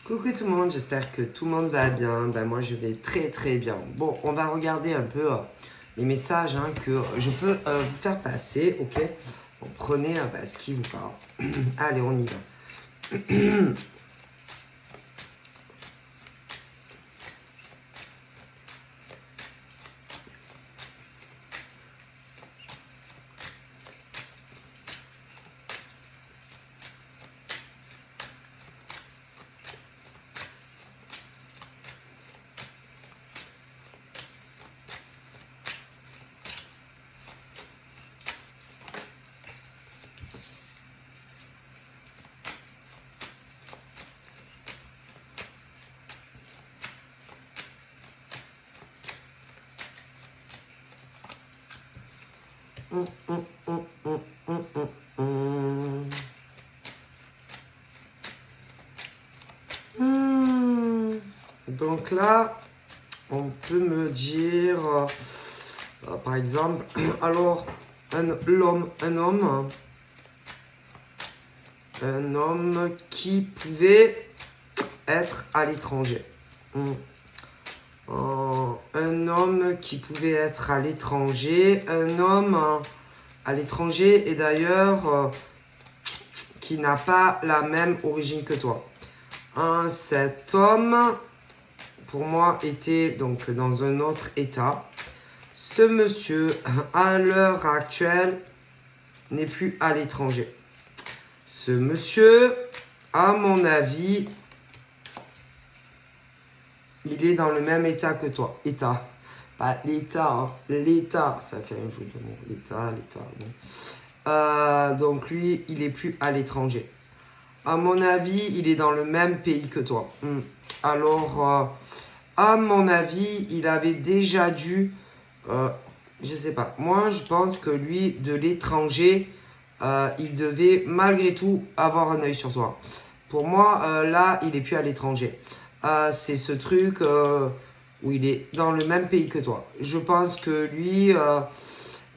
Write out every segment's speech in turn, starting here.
Coucou tout le monde, j'espère que tout le monde va bien. Ben moi je vais très très bien. Bon, on va regarder un peu les messages que je peux vous faire passer, ok? Bon, prenez ce qui vous parle. Allez, on y va. Donc là, on peut me dire, par exemple, alors, un homme qui pouvait être à l'étranger. Un homme qui pouvait être à l'étranger, un homme à l'étranger et d'ailleurs qui n'a pas la même origine que toi. Cet homme, pour moi, était donc dans un autre état. Ce monsieur, à l'heure actuelle, n'est plus à l'étranger. Ce monsieur, à mon avis, il est dans le même état que toi. État. Pas l'état, hein. L'état. Ça fait un jeu de mots. L'état. Bon. Donc lui, il est plus à l'étranger. À mon avis, il est dans le même pays que toi. Alors, à mon avis, il avait déjà dû... je sais pas. Moi, je pense que lui, de l'étranger, il devait malgré tout avoir un œil sur toi. Pour moi, là, il est plus à l'étranger. C'est ce truc où il est dans le même pays que toi. Je pense que lui,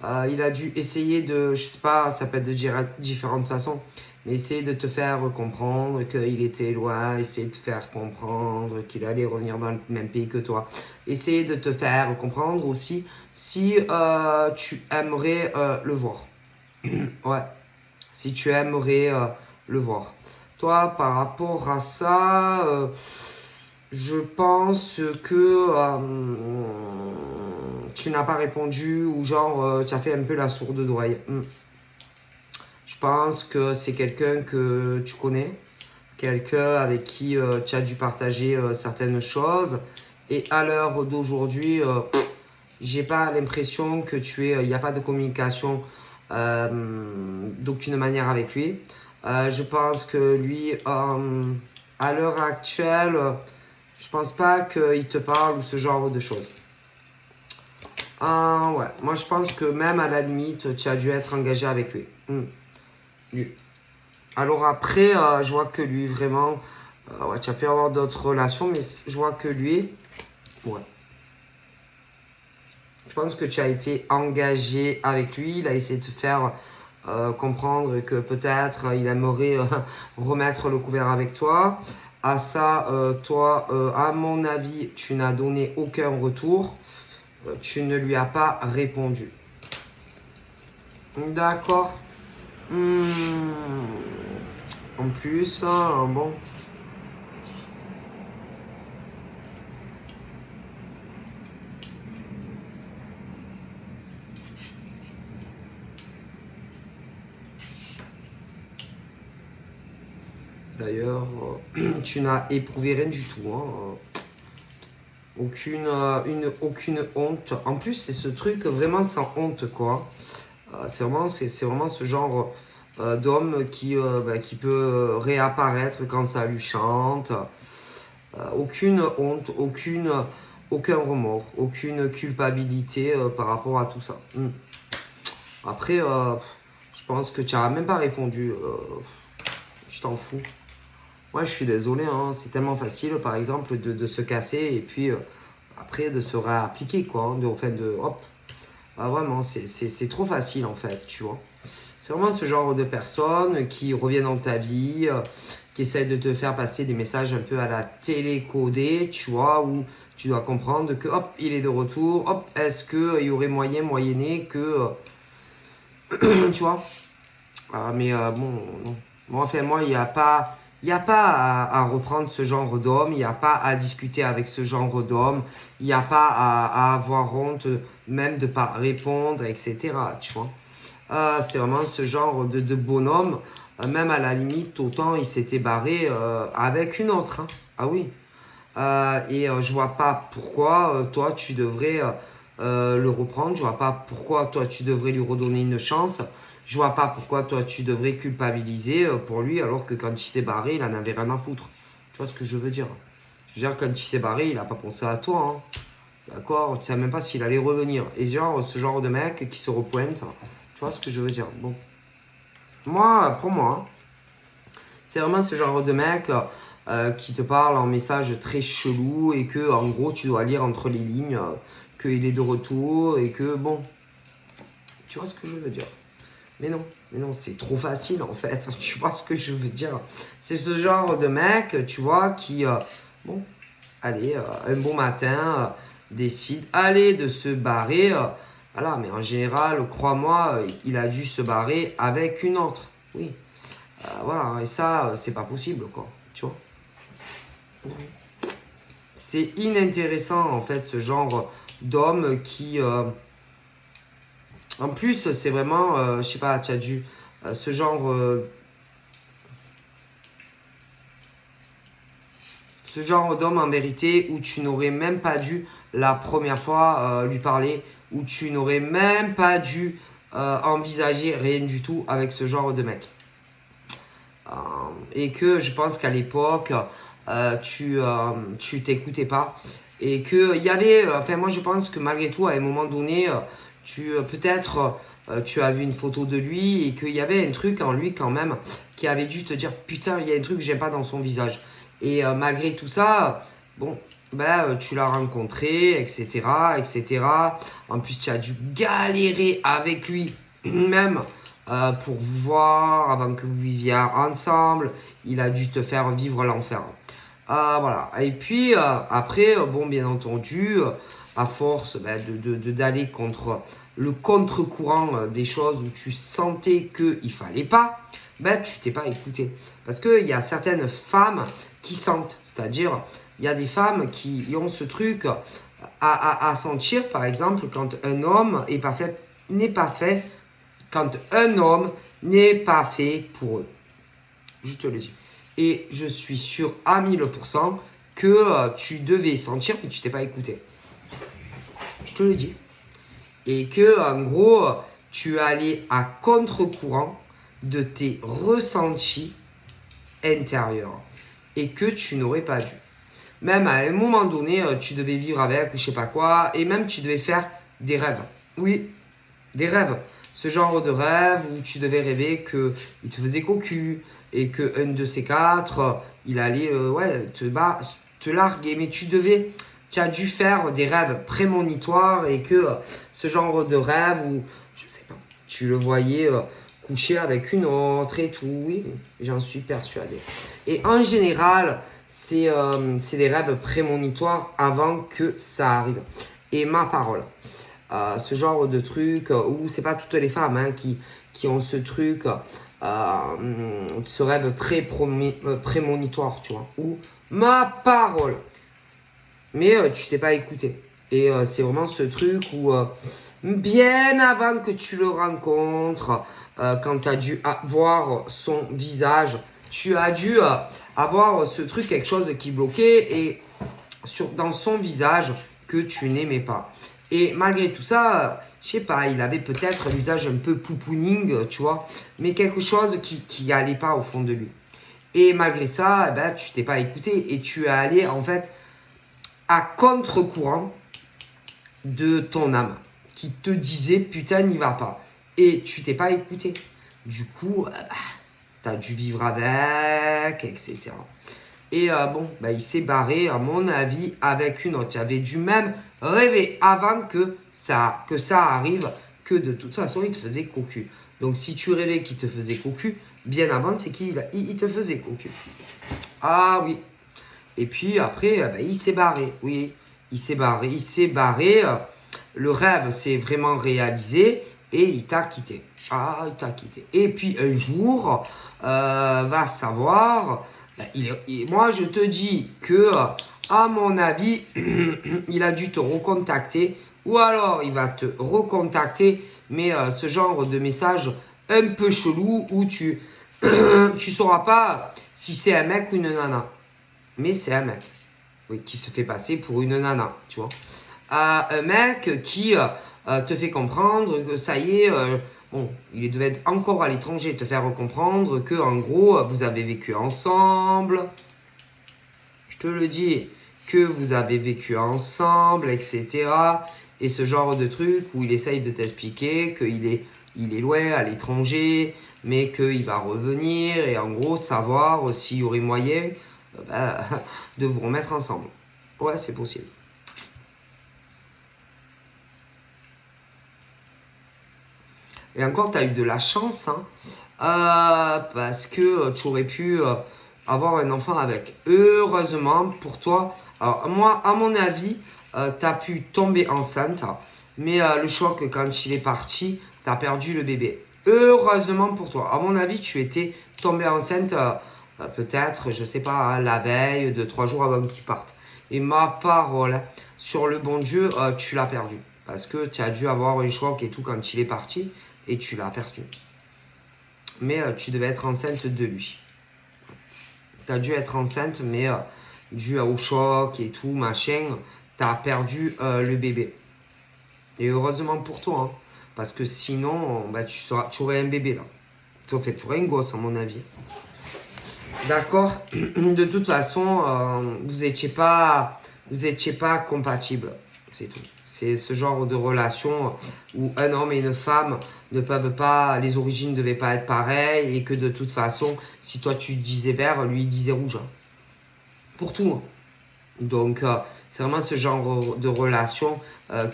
il a dû essayer de, je sais pas, ça peut être de différentes façons, mais essayer de te faire comprendre qu'il était loin, essayer de te faire comprendre qu'il allait revenir dans le même pays que toi. Essayer de te faire comprendre aussi si tu aimerais le voir. Ouais, si tu aimerais le voir. Toi, par rapport à ça, je pense que tu n'as pas répondu ou genre tu as fait un peu la sourde d'oreille. Je pense que c'est quelqu'un que tu connais, quelqu'un avec qui tu as dû partager certaines choses. Et à l'heure d'aujourd'hui, j'ai pas l'impression que il n'y a pas de communication d'aucune manière avec lui. Je pense que lui, à l'heure actuelle, je pense pas qu'il te parle ou ce genre de choses. Ouais, moi je pense que même à la limite, tu as dû être engagé avec lui. Lui. Alors après, je vois que lui, vraiment, ouais, tu as pu avoir d'autres relations, mais je vois que lui, ouais. Je pense que tu as été engagé avec lui, il a essayé de te faire comprendre que peut-être il aimerait remettre le couvert avec toi. À ça, toi, à mon avis, tu n'as donné aucun retour. Tu ne lui as pas répondu. D'accord. En plus, bon. D'ailleurs, tu n'as éprouvé rien du tout. Aucune honte. En plus, c'est ce truc vraiment sans honte, quoi. C'est vraiment ce genre d'homme qui peut réapparaître quand ça lui chante. Aucune honte, aucun remords, aucune culpabilité par rapport à tout ça. Après, je pense que tu n'as même pas répondu. Je t'en fous. Moi, je suis désolé, c'est tellement facile, par exemple, de se casser et puis après de se réappliquer, quoi. Hop. Vraiment, c'est trop facile, en fait, tu vois. C'est vraiment ce genre de personnes qui reviennent dans ta vie, qui essaie de te faire passer des messages un peu à la télécodée, tu vois, où tu dois comprendre que, hop, il est de retour, hop, est-ce qu'il y aurait moyenné que, tu vois. Mais bon, non. Bon, enfin, moi, il n'y a pas à reprendre ce genre d'homme, il n'y a pas à discuter avec ce genre d'homme, il n'y a pas à avoir honte même de ne pas répondre, etc. Tu vois. C'est vraiment ce genre de bonhomme, même à la limite, autant il s'était barré avec une autre. Hein. Ah oui. Je vois pas pourquoi toi tu devrais le reprendre, je vois pas pourquoi toi tu devrais lui redonner une chance, je vois pas pourquoi toi tu devrais culpabiliser pour lui alors que quand il s'est barré, il en avait rien à foutre. Tu vois ce que je veux dire? Je veux dire, quand il s'est barré, il a pas pensé à toi. Hein. D'accord? Tu sais même pas s'il allait revenir. Et genre, ce genre de mec qui se repointe, tu vois ce que je veux dire? Bon. Moi, pour moi, c'est vraiment ce genre de mec qui te parle en message très chelou et que, en gros, tu dois lire entre les lignes qu'il est de retour et que, bon, tu vois ce que je veux dire? Mais non, c'est trop facile en fait. Tu vois ce que je veux dire? C'est ce genre de mec, tu vois, qui, bon, allez, un bon matin, décide, allez, de se barrer. Voilà, mais en général, crois-moi, il a dû se barrer avec une autre. Oui. Voilà, et ça, c'est pas possible, quoi. Tu vois? C'est inintéressant, en fait, ce genre d'homme qui... en plus, c'est vraiment, je sais pas, tu as dû... ce genre... ce genre d'homme, en vérité, où tu n'aurais même pas dû, la première fois, lui parler, où tu n'aurais même pas dû envisager rien du tout avec ce genre de mec. Et que je pense qu'à l'époque, tu t'écoutais pas. Et qu'il y avait, enfin moi je pense que malgré tout, à un moment donné, peut-être tu as vu une photo de lui et qu'il y avait un truc en lui quand même qui avait dû te dire putain, il y a un truc que j'aime pas dans son visage. Et malgré tout ça, bon, ben, tu l'as rencontré, etc., etc. En plus, tu as dû galérer avec lui, même pour vous voir, avant que vous viviez ensemble. Il a dû te faire vivre l'enfer. Voilà. Et puis, après, bon, bien entendu, à force d'aller contre le contre-courant des choses où tu sentais qu'il fallait pas, ben, tu t'es pas écouté. Parce qu'il y a certaines femmes qui sentent. C'est-à-dire, il y a des femmes qui ont ce truc à sentir, par exemple, quand un homme n'est pas fait quand un homme n'est pas fait pour eux. Je te le dis. Et je suis sûr à 1000% que tu devais sentir que tu t'es pas écouté. Je te le dis. Et que, en gros, tu allais à contre-courant de tes ressentis intérieurs. Et que tu n'aurais pas dû. Même à un moment donné, tu devais vivre avec ou je sais pas quoi. Et même tu devais faire des rêves. Oui, des rêves. Ce genre de rêve où tu devais rêver qu'il te faisait cocu et qu'un de ces quatre, il allait te larguer. Mais tu as dû faire des rêves prémonitoires et que ce genre de rêve où, je sais pas, tu le voyais coucher avec une autre et tout. Oui, j'en suis persuadé. Et en général, c'est des rêves prémonitoires avant que ça arrive. Et ma parole. Ce genre de truc où c'est pas toutes les femmes hein, qui ont ce truc, ce rêve très prémonitoire, tu vois. Ou ma parole. Mais tu t'es pas écouté. Et c'est vraiment ce truc où, bien avant que tu le rencontres, quand tu as dû voir son visage, tu as dû avoir ce truc, quelque chose qui bloquait et dans son visage que tu n'aimais pas. Et malgré tout ça, je sais pas, il avait peut-être un visage un peu poupouning, tu vois, mais quelque chose qui allait pas au fond de lui. Et malgré ça, eh ben, tu t'es pas écouté et tu es allé en fait à contre-courant de ton âme qui te disait putain n'y va pas. Et tu t'es pas écouté. Du coup, tu as dû vivre avec, etc. Et il s'est barré, à mon avis, avec une autre. J'avais dû même rêver avant que ça arrive, que de toute façon, il te faisait cocu. Donc, si tu rêvais qu'il te faisait cocu, bien avant, c'est qu'il te faisait cocu. Ah oui. Et puis après, ben, il s'est barré. Oui, il s'est barré. Il s'est barré. Le rêve s'est vraiment réalisé et il t'a quitté. Ah, il t'a quitté. Et puis un jour, va savoir, ben, moi je te dis que, à mon avis, il a dû te recontacter ou alors il va te recontacter, mais ce genre de message un peu chelou où tu sauras pas si c'est un mec ou une nana. Mais c'est un mec, oui, qui se fait passer pour une nana, tu vois. Un mec qui te fait comprendre que ça y est, bon, il devait être encore à l'étranger, te faire comprendre que en gros, vous avez vécu ensemble. Je te le dis, que vous avez vécu ensemble, etc. Et ce genre de truc où il essaye de t'expliquer il est loin, à l'étranger, mais qu'il va revenir et en gros savoir s'il y aurait moyen de vous remettre ensemble. Ouais, c'est possible. Et encore, tu as eu de la chance, hein, parce que tu aurais pu avoir un enfant avec. Heureusement pour toi, alors moi, à mon avis, tu as pu tomber enceinte, mais le choc, quand il est parti, tu as perdu le bébé. Heureusement pour toi. À mon avis, tu étais tombée enceinte peut-être, je sais pas, hein, la veille, 2, 3 jours avant qu'il parte. Et ma parole, sur le bon Dieu, tu l'as perdu. Parce que tu as dû avoir un choc et tout quand il est parti et tu l'as perdu. Mais tu devais être enceinte de lui. Tu as dû être enceinte, mais dû au choc et tout, machin, tu as perdu le bébé. Et heureusement pour toi, hein, parce que sinon, bah, tu aurais un bébé là. Tu aurais un gosse, à mon avis. D'accord. De toute façon, vous étiez pas compatibles. C'est tout. C'est ce genre de relation où un homme et une femme ne peuvent pas, les origines ne devaient pas être pareilles et que de toute façon, si toi tu disais vert, lui il disait rouge. Hein. Pour tout. Hein. Donc, c'est vraiment ce genre de relation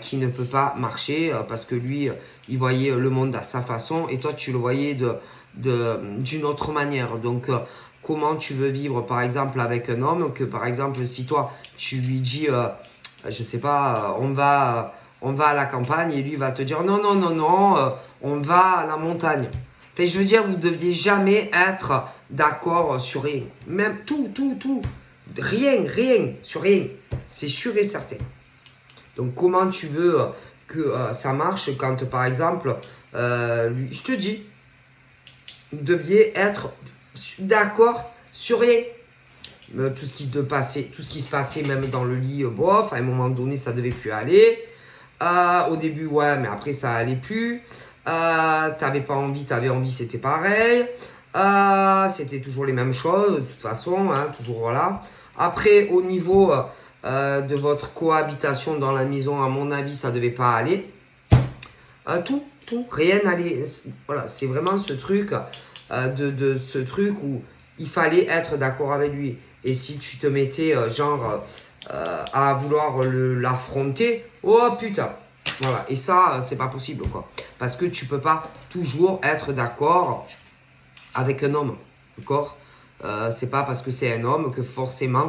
qui ne peut pas marcher parce que lui, il voyait le monde à sa façon et toi, tu le voyais d'une autre manière. Donc, comment tu veux vivre, par exemple, avec un homme que, par exemple, si toi, tu lui dis, je sais pas, on va à la campagne et lui va te dire non, non, non, non, on va à la montagne. Enfin, je veux dire, vous ne deviez jamais être d'accord sur rien. Même tout. Rien, sur rien. C'est sûr et certain. Donc, comment tu veux que ça marche quand, par exemple, je te dis, vous deviez être d'accord sur rien. Tout ce qui se passait même dans le lit, bof, à un moment donné, ça devait plus aller. Au début, ouais, mais après, ça allait plus. T'avais pas envie, t'avais envie, c'était pareil. C'était toujours les mêmes choses, de toute façon, hein, toujours voilà. Après, au niveau de votre cohabitation dans la maison, à mon avis, ça devait pas aller. Rien n'allait. Voilà, c'est vraiment ce truc, ce truc où il fallait être d'accord avec lui. Et si tu te mettais, à vouloir l'affronter, oh putain. Voilà, et ça, c'est pas possible, quoi. Parce que tu peux pas toujours être d'accord avec un homme, d'accord. C'est pas parce que c'est un homme que forcément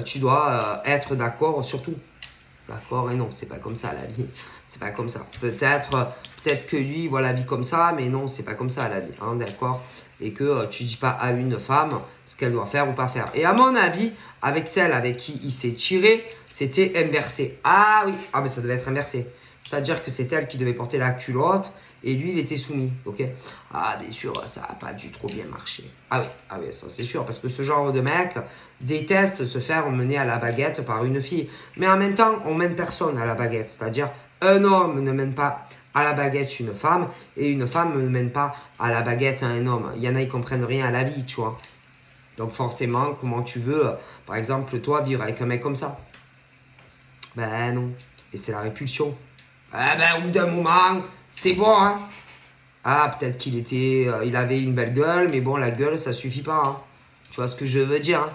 tu dois être d'accord sur tout. D'accord, et non, c'est pas comme ça la vie. C'est pas comme ça. Peut-être que lui il voit la vie comme ça, mais non, c'est pas comme ça la vie, hein, d'accord. Et que tu dis pas à une femme ce qu'elle doit faire ou pas faire. Et à mon avis, avec celle avec qui il s'est tiré, c'était inversé. Ah oui, ah mais ça devait être inversé. C'est-à-dire que c'est elle qui devait porter la culotte et lui il était soumis, ok. Ah bien sûr, ça a pas dû trop bien marcher. Ah oui, ça c'est sûr, parce que ce genre de mec déteste se faire mener à la baguette par une fille. Mais en même temps, on mène personne à la baguette, c'est-à-dire un homme ne mène pas à la baguette une femme et une femme ne mène pas à la baguette un homme. Il y en a, ils comprennent rien à la vie, tu vois. Donc forcément, comment tu veux, par exemple, toi, vivre avec un mec comme ça? Ben non. Et c'est la répulsion. Ah ben, au bout d'un moment, c'est bon, hein. Ah, peut-être il avait une belle gueule, mais bon, la gueule, ça suffit pas, hein. Tu vois ce que je veux dire, hein?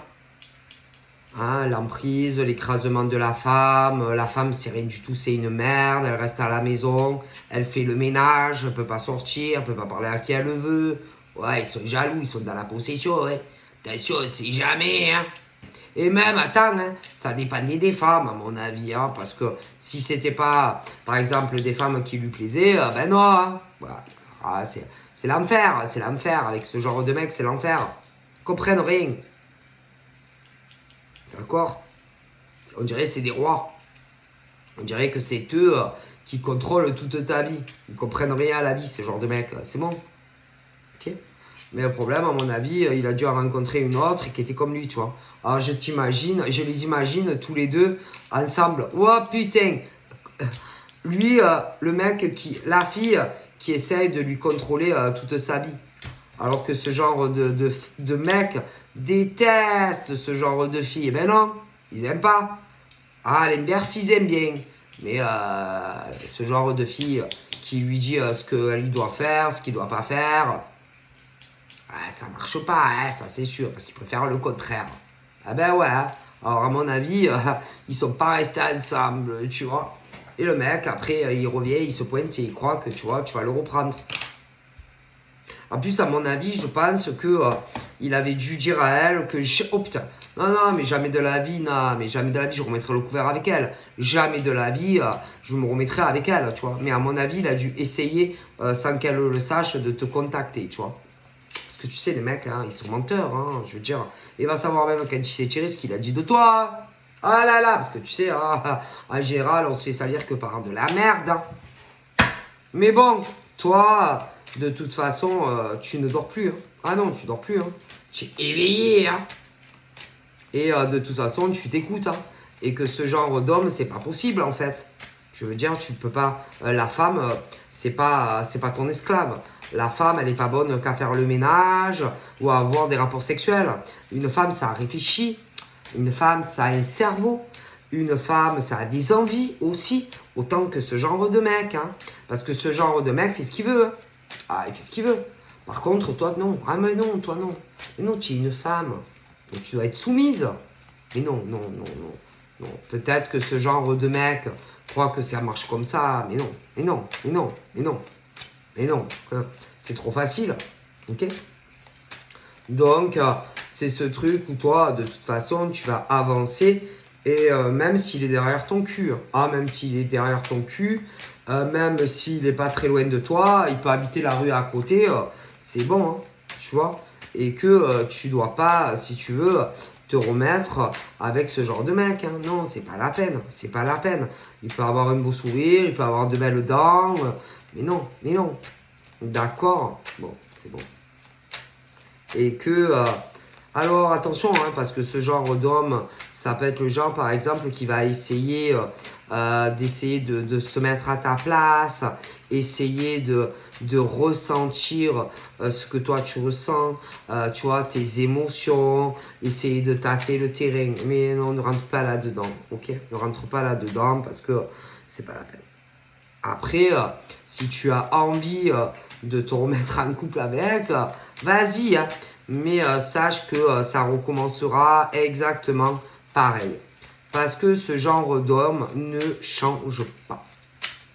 Hein, l'emprise, l'écrasement de la femme, c'est rien du tout, c'est une merde, elle reste à la maison, elle fait le ménage, elle peut pas sortir, elle peut pas parler à qui elle veut. Ouais, ils sont jaloux, ils sont dans la possession, ouais. Attention, c'est jamais, hein. Et même, attends, hein, ça dépendait des femmes, à mon avis, hein, parce que si c'était pas, par exemple, des femmes qui lui plaisaient, ben non, hein. Voilà. Ah, c'est l'enfer, c'est l'enfer. Avec ce genre de mec, c'est l'enfer. Ils comprennent rien. D'accord? On dirait que c'est des rois. On dirait que c'est eux qui contrôlent toute ta vie. Ils comprennent rien à la vie, ce genre de mec. C'est bon. Ok? Mais le problème, à mon avis, il a dû en rencontrer une autre qui était comme lui, tu vois. Alors je les imagine tous les deux ensemble. Oh putain! Lui, le mec la fille qui essaye de lui contrôler toute sa vie. Alors que ce genre de mec déteste ce genre de fille. Eh ben non, ils aiment pas. Ah, l'inverse, ils aiment bien. Mais ce genre de fille qui lui dit ce qu'elle doit faire, ce qu'il doit pas faire, ça marche pas, hein, ça c'est sûr, parce qu'ils préfèrent le contraire. Ah ben ouais, hein. Alors à mon avis, ils sont pas restés ensemble, tu vois. Et le mec, après, il revient, il se pointe et il croit que tu vois, tu vas le reprendre. En plus, à mon avis, je pense que il avait dû dire à elle que oh putain, non, mais jamais de la vie, non, mais jamais de la vie, je remettrai le couvert avec elle. Jamais de la vie, je me remettrai avec elle, tu vois. Mais à mon avis, il a dû essayer, sans qu'elle le sache, de te contacter, tu vois. Parce que tu sais, les mecs, hein, ils sont menteurs, hein, je veux dire. Il va savoir même quand il s'est tiré ce qu'il a dit de toi. Ah là là, parce que tu sais, en général, on se fait salir que par de la merde. Hein. Mais bon, toi, de toute façon, tu ne dors plus. Hein. Ah non, tu dors plus. Hein. Tu es éveillé. Hein. Et de toute façon, tu t'écoutes. Hein. Et que ce genre d'homme, c'est pas possible en fait. Je veux dire, tu peux pas. La femme, c'est pas ton esclave. La femme, elle n'est pas bonne qu'à faire le ménage ou à avoir des rapports sexuels. Une femme, ça réfléchit. Une femme, ça a un cerveau. Une femme, ça a des envies aussi. Autant que ce genre de mec. Hein. Parce que ce genre de mec fait ce qu'il veut. Hein. Ah, il fait ce qu'il veut. Par contre, toi, non. Ah, mais non, toi, non. Mais non, tu es une femme. Donc, tu dois être soumise. Mais non, non, non, non. Non. Peut-être que ce genre de mec croit que ça marche comme ça. Mais non, mais non, mais non, mais non. Mais non. Hein. C'est trop facile. Ok? Donc, c'est ce truc où toi, de toute façon, tu vas avancer. Et même s'il est derrière ton cul. Ah, même s'il est derrière ton cul. Même s'il n'est pas très loin de toi, il peut habiter la rue à côté, c'est bon, hein, tu vois. Et que tu dois pas, si tu veux, te remettre avec ce genre de mec. Hein. Non, c'est pas la peine, c'est pas la peine. Il peut avoir un beau sourire, il peut avoir de belles dents, mais non, mais non. D'accord, bon, c'est bon. Et que, alors attention, hein, parce que ce genre d'homme, ça peut être le genre, par exemple, qui va essayer d'essayer de se mettre à ta place, essayer de ressentir ce que toi tu ressens, tu vois, tes émotions, essayer de tâter le terrain. Mais non, ne rentre pas là-dedans, ok? Ne rentre pas là-dedans parce que c'est pas la peine. Après, si tu as envie de te remettre en couple avec, vas-y, hein. Mais sache que ça recommencera exactement pareil. Parce que ce genre d'homme ne change pas.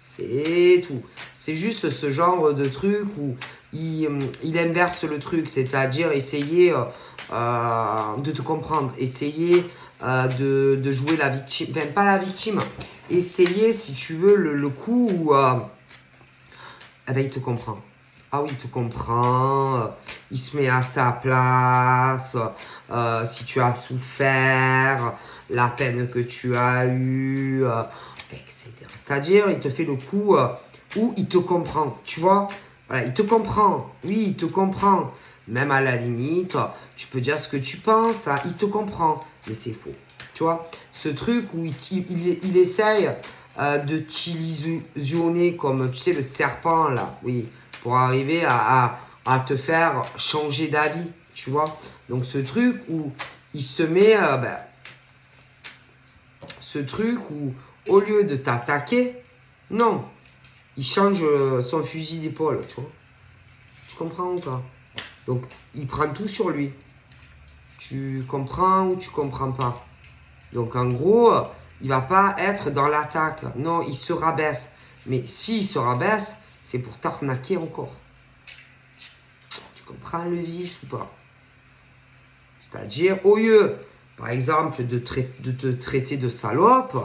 C'est tout. C'est juste ce genre de truc où il inverse le truc, c'est-à-dire essayer de te comprendre, essayer de jouer la victime, enfin pas la victime, essayer si tu veux le coup où eh ben, il te comprend. Ah oui, il te comprend, il se met à ta place, si tu as souffert, la peine que tu as eue, etc. C'est-à-dire, il te fait le coup où il te comprend, tu vois. Voilà, il te comprend, oui, il te comprend. Même à la limite, tu peux dire ce que tu penses, hein, il te comprend, mais c'est faux. Tu vois, ce truc où il essaye de t'illusionner comme, tu sais, le serpent, là, oui, pour arriver à te faire changer d'avis, tu vois. Donc, ce truc où il se met, ce truc où, au lieu de t'attaquer, non, il change son fusil d'épaule, tu vois. Tu comprends ou pas? Donc, il prend tout sur lui. Tu comprends ou tu comprends pas? Donc, en gros, il va pas être dans l'attaque. Non, il se rabaisse. Mais s'il se rabaisse, c'est pour t'arnaquer encore. Tu comprends le vice ou pas? C'est-à-dire, au lieu, par exemple, de te traiter de salope,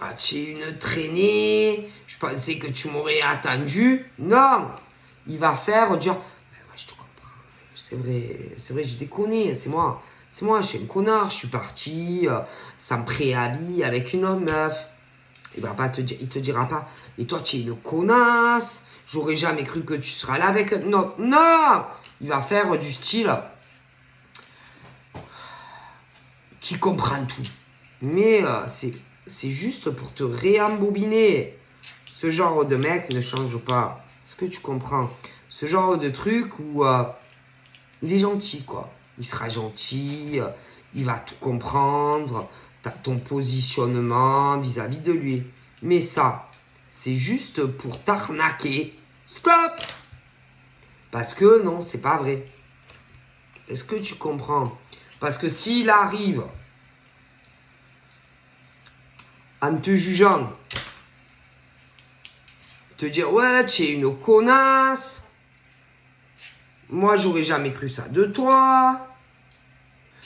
ah, tu es une traînée, je pensais que tu m'aurais attendu. Non, il va faire dire, ouais, je te comprends, c'est vrai, j'ai déconné, c'est moi, je suis un connard, je suis parti sans préavis avec une autre meuf. Il te dira pas, et toi tu es une connasse, j'aurais jamais cru que tu seras là avec... Non, non, il va faire du style qui comprend tout. Mais c'est juste pour te réembobiner. Ce genre de mec ne change pas. Est-ce que tu comprends? Ce genre de truc où il est gentil, quoi. Il sera gentil, il va tout comprendre, ton positionnement vis-à-vis de lui. Mais ça, c'est juste pour t'arnaquer. Stop! Parce que non, c'est pas vrai. Est-ce que tu comprends? Parce que s'il arrive en te jugeant, te dire ouais, tu es une connasse, moi j'aurais jamais cru ça de toi,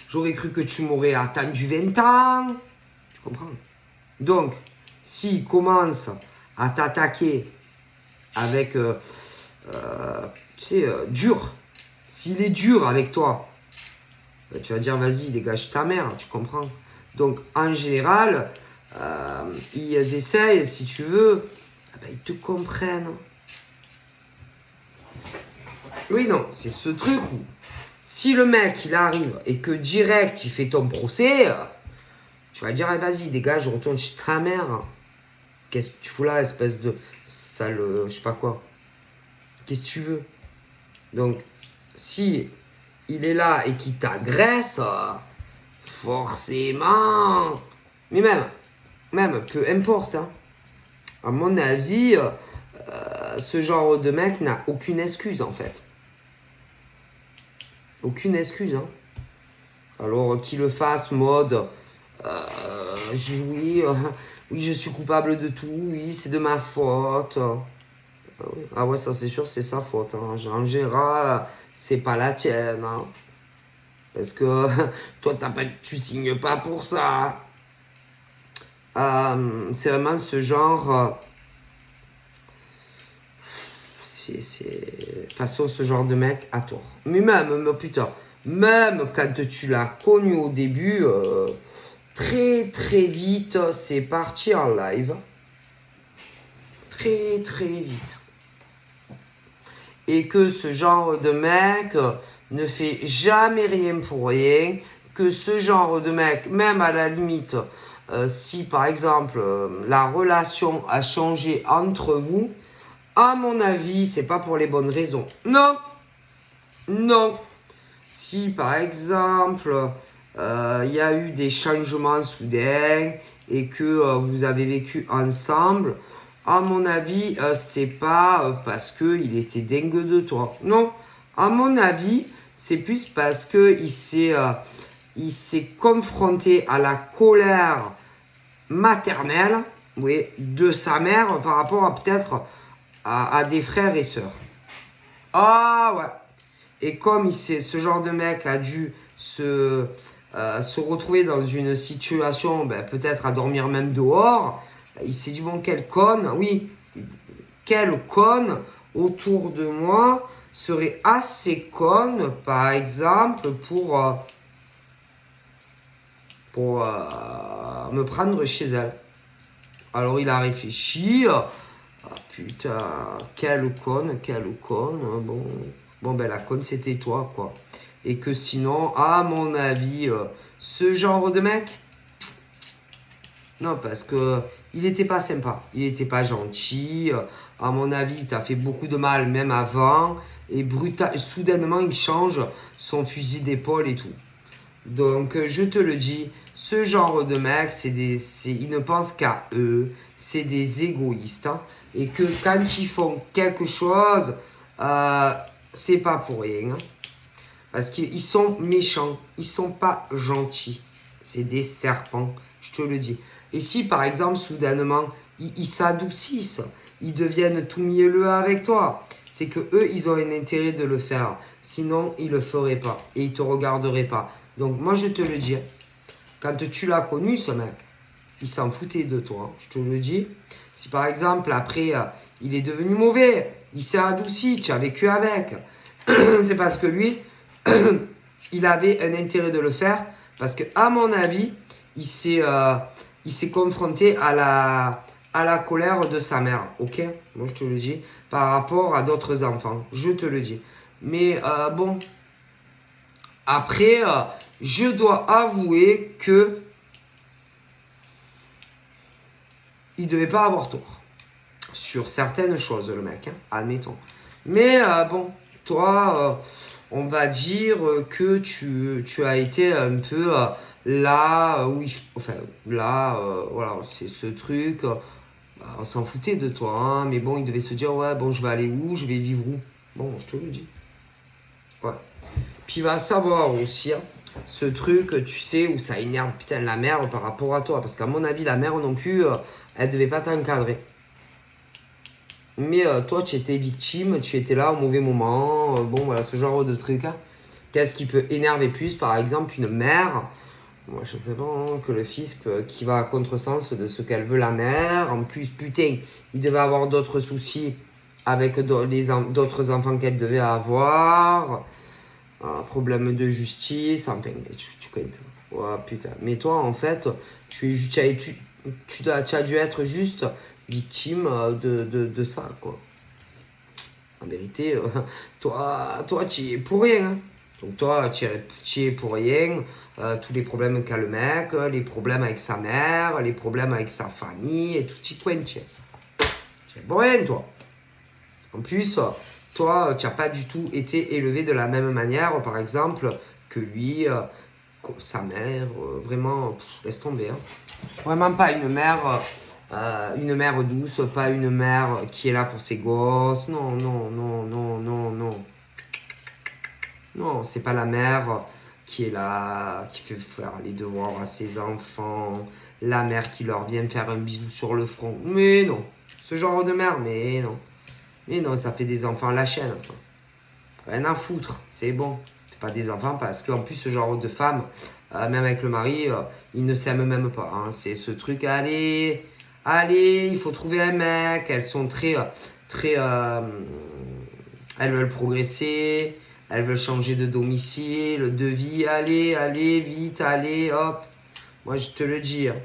j'aurais cru que tu m'aurais attendu 20 ans, tu comprends? Donc, s'il commence à t'attaquer avec, dur, s'il est dur avec toi, ben, tu vas dire vas-y, dégage ta mère, tu comprends? Donc, en général, ils essayent, si tu veux, ben, ils te comprennent. Oui, non, c'est ce truc où si le mec il arrive et que direct il fait ton procès, tu vas dire vas-y, dégage, je retourne chez ta mère. Qu'est-ce que tu fous là, espèce de sale, je sais pas quoi. Qu'est-ce que tu veux? Donc, si il est là et qu'il t'agresse, forcément. Mais même, peu importe. Hein. À mon avis, ce genre de mec n'a aucune excuse en fait. Aucune excuse. Hein. Alors qu'il le fasse mode, oui, oui, je suis coupable de tout, oui, c'est de ma faute. Ah ouais, ça c'est sûr, c'est sa faute. Hein. En général, c'est pas la tienne. Hein. Parce que toi, tu signes pas pour ça. C'est vraiment ce genre... De toute façon, ce genre de mec a tort. Mais même quand tu l'as connu au début, très très vite, c'est parti en live. Très très vite. Et que ce genre de mec ne fait jamais rien pour rien. Que ce genre de mec, même à la limite, si par exemple la relation a changé entre vous, à mon avis, c'est pas pour les bonnes raisons. Non, non. Si par exemple, il y a eu des changements soudains et que vous avez vécu ensemble, à mon avis, c'est pas parce qu'il était dingue de toi. Non, à mon avis, c'est plus parce qu'il s'est confronté à la colère maternelle, oui, de sa mère par rapport à peut-être à des frères et sœurs. Ah ouais. Et comme ce genre de mec a dû se retrouver dans une situation, ben, peut-être à dormir même dehors, il s'est dit, bon, quelle conne, oui, quelle conne autour de moi serait assez conne, par exemple, pour me prendre chez elle. Alors il a réfléchi, putain, quelle conne, bon ben la conne c'était toi, quoi. Et que sinon, à mon avis, ce genre de mec, non, parce que il était pas sympa, il était pas gentil, à mon avis, il t'a fait beaucoup de mal, même avant, et soudainement, il change son fusil d'épaule et tout. Donc, je te le dis, ce genre de mec, ils ne pensent qu'à eux, c'est des égoïstes, hein, et que quand ils font quelque chose, c'est pas pour rien, hein, parce qu'ils sont méchants, ils sont pas gentils, c'est des serpents, je te le dis. Et si par exemple, soudainement, ils s'adoucissent, ils deviennent tout mielleux avec toi, c'est que eux, ils ont un intérêt de le faire. Sinon, ils le feraient pas et ils te regarderaient pas. Donc moi, je te le dis, quand tu l'as connu, ce mec, il s'en foutait de toi, je te le dis. Si par exemple, après, il est devenu mauvais, il s'est adouci, tu as vécu avec, c'est parce que lui, il avait un intérêt de le faire, parce que à mon avis, il s'est confronté à la colère de sa mère, ok? Moi, je te le dis, par rapport à d'autres enfants, je te le dis. Mais bon, après, je dois avouer que il devait pas avoir tort sur certaines choses, le mec, hein, admettons. Mais bon, toi, on va dire que tu as été un peu là où enfin, là, voilà, c'est ce truc. Bah, on s'en foutait de toi, hein, mais bon, il devait se dire, ouais, bon, je vais aller où, je vais vivre où. Bon, je te le dis. Ouais. Puis il va savoir aussi, hein, ce truc, tu sais, où ça énerve putain la mère par rapport à toi. Parce qu'à mon avis, la mère non plus, elle devait pas t'encadrer. Mais toi, tu étais victime, tu étais là au mauvais moment. Bon, voilà, ce genre de truc. Hein. Qu'est-ce qui peut énerver plus, par exemple, une mère? Moi, je sais pas, hein, que le fils qui va à contresens de ce qu'elle veut la mère. En plus, putain, il devait avoir d'autres soucis avec d'autres enfants qu'elle devait avoir. Un problème de justice. Enfin, tu connais tout. Ouais, putain. Mais toi, en fait, tu as dû être juste victime de ça, quoi. En vérité, toi, tu y es pour rien. Hein. Donc toi, tu y es pour rien. Tous les problèmes qu'a le mec, les problèmes avec sa mère, les problèmes avec sa famille, et tout y coin, tu es pour rien, toi. En plus, toi, tu n'as pas du tout été élevé de la même manière, par exemple, que lui, sa mère. Vraiment, laisse tomber. Hein. Vraiment pas une mère douce, pas une mère qui est là pour ses gosses. Non, non, non, non, non, non. Non, c'est pas la mère qui est là, qui fait faire les devoirs à ses enfants. La mère qui leur vient faire un bisou sur le front. Mais non. Ce genre de mère, mais non. Mais non, ça fait des enfants à la chaîne, ça. Rien à foutre, c'est bon. C'est pas des enfants parce qu'en plus, ce genre de femme, même avec le mari, ils ne s'aiment même pas. Hein. C'est ce truc, allez, il faut trouver un mec. Elles sont très. Elles veulent progresser, elles veulent changer de domicile, de vie. Allez, vite, allez, hop. Moi, je te le dis. Hein.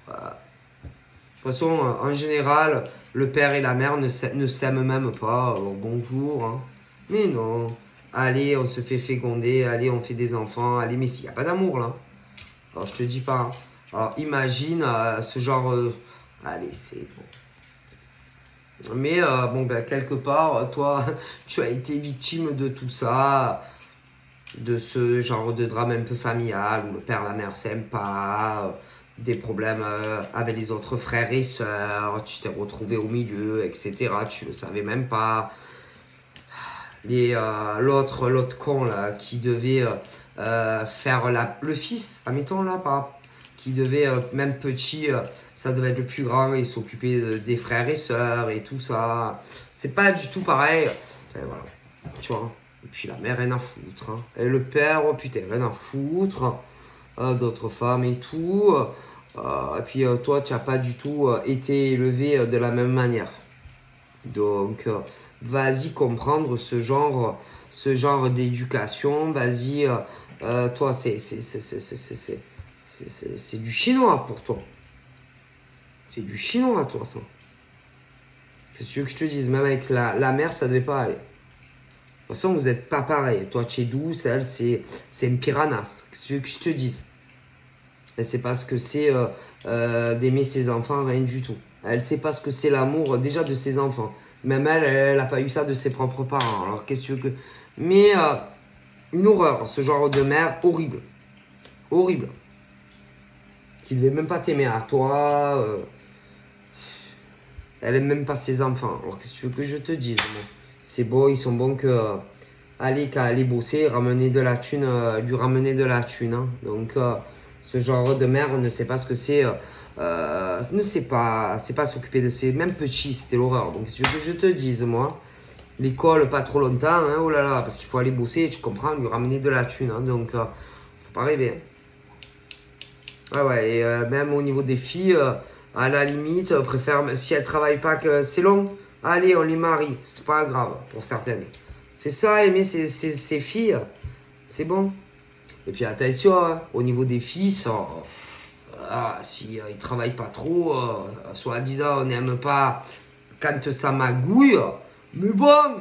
De toute façon, en général, le père et la mère ne s'aiment même pas. Bonjour. Hein. Mais non. Allez, on se fait féconder. Allez, on fait des enfants. Allez, mais s'il n'y a pas d'amour là. Alors, je te dis pas. Hein. Alors, imagine ce genre. Allez, c'est bon. Mais bon, ben, quelque part, toi, tu as été victime de tout ça. De ce genre de drame un peu familial où le père et la mère s'aiment pas. Des problèmes avec les autres frères et sœurs, tu t'es retrouvé au milieu, etc. Tu le savais même pas. L'autre con là, qui devait faire le fils, admettons là, qui devait, même petit, ça devait être le plus grand et s'occuper des frères et sœurs et tout ça. C'est pas du tout pareil. Et voilà, tu vois. Et puis la mère, rien à foutre. Hein. Et le père, oh putain, rien à foutre. D'autres femmes et tout. Et puis toi, tu n'as pas du tout été élevé de la même manière. Donc, vas-y comprendre ce genre d'éducation. Vas-y, toi, c'est du chinois pour toi. C'est du chinois, toi, ça. Qu'est-ce que tu veux que je te dise? Même avec la mère, ça devait pas aller. De toute façon, vous n'êtes pas pareil. Toi, tu es douce, elle, c'est une piranhas. Qu'est-ce que tu veux que je te dise? Elle sait pas ce que c'est d'aimer ses enfants, rien du tout. Elle sait pas ce que c'est l'amour déjà de ses enfants. Même elle n'a pas eu ça de ses propres parents. Alors qu'est-ce que tu veux que... Mais une horreur, ce genre de mère, horrible. Horrible. Qui devait même pas t'aimer à toi. Elle aime même pas ses enfants. Alors qu'est-ce que tu veux que je te dise? C'est beau, ils sont bons que... aller bosser, ramener de la thune, lui ramener de la thune. Hein. Donc... ce genre de mère ne sait pas ce que c'est, ne sait pas, c'est pas s'occuper de ses... Même petit, c'était l'horreur. Donc, si je te dise, moi, l'école pas trop longtemps, hein, oh là là, parce qu'il faut aller bosser, tu comprends, lui ramener de la thune, hein, donc faut pas rêver. Hein. Ouais, et même au niveau des filles, à la limite, préfère, si elles travaillent pas, que c'est long, allez, on les marie, c'est pas grave pour certaines. C'est ça, aimer ces filles, c'est bon. Et puis attention, hein, au niveau des filles, ça, si ils travaillent pas trop, soi-disant on n'aime pas quand ça magouille, mais bon,